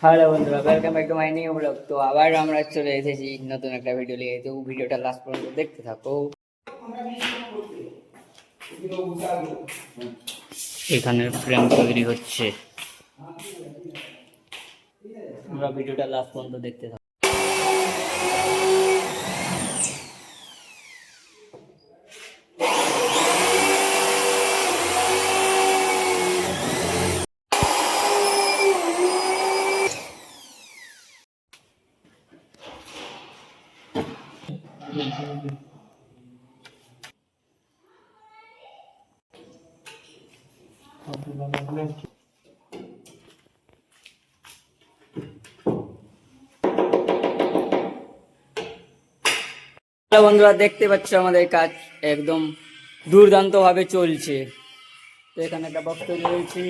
Hello বন্ধুরা, welcome back to my new blog. তো আবার আমরা চলে এসেছি নতুন একটা ভিডিও নিয়ে। তো ভিডিওটা লাস্ট পর্যন্ত দেখতে থাকো। এখানে ফ্রেম তৈরি হচ্ছে, আমরা ভিডিওটা লাস্ট পর্যন্ত দেখতে থাকো। হ্যালো বন্ধুরা, দেখতে পাচ্ছ আমাদের কাজ একদম দুর্দান্ত ভাবে চলছে। তো এখানে একটা বক্স তৈরি হয়েছে,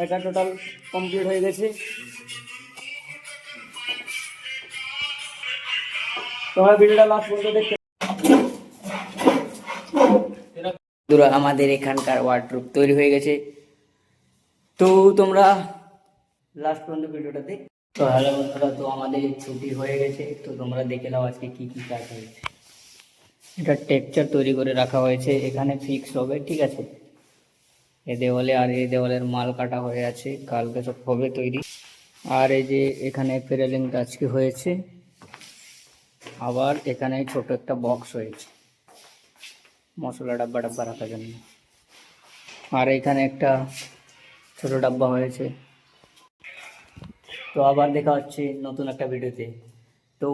এটা টোটাল কমপ্লিট হয়ে গেছে। তোমরা ভিডিওটা লাস্ট পর্যন্ত দেখতে। বন্ধুরা, আমাদের এখানকার ওয়ার্ডরোব তৈরি হয়ে গেছে, তো তোমরা লাস্ট পর্যন্ত ভিডিওটা দেখ। তো হ্যালো বন্ধুরা, তো আমাদের ছুটি হয়ে গেছে, তো তোমরা দেখে নাও আজকে কি কি কাজ হয়েছে। এটা টেক্সচার তৈরি করে রাখা হয়েছে, এখানে ফিক্স হবে, ঠিক আছে। এ দেওয়ালে আর এই দেওয়ালের মাল কাটা হয়ে আছে, কালকে সব হবে তৈরি। আর এই যে এখানে প্যানেলিংটা আজকে হয়েছে, আবার এখানে ছোট একটা বক্স হয়েছে মশলা ডাব্বা ডাব্বা রাখার জন্য। আর এখানে একটা ছোট ডাব্বা হয়েছে। তো আবার দেখা হচ্ছে নতুন একটা ভিডিওতে। তো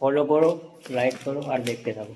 ফলো করো, লাইক করো আর দেখতে থাকো।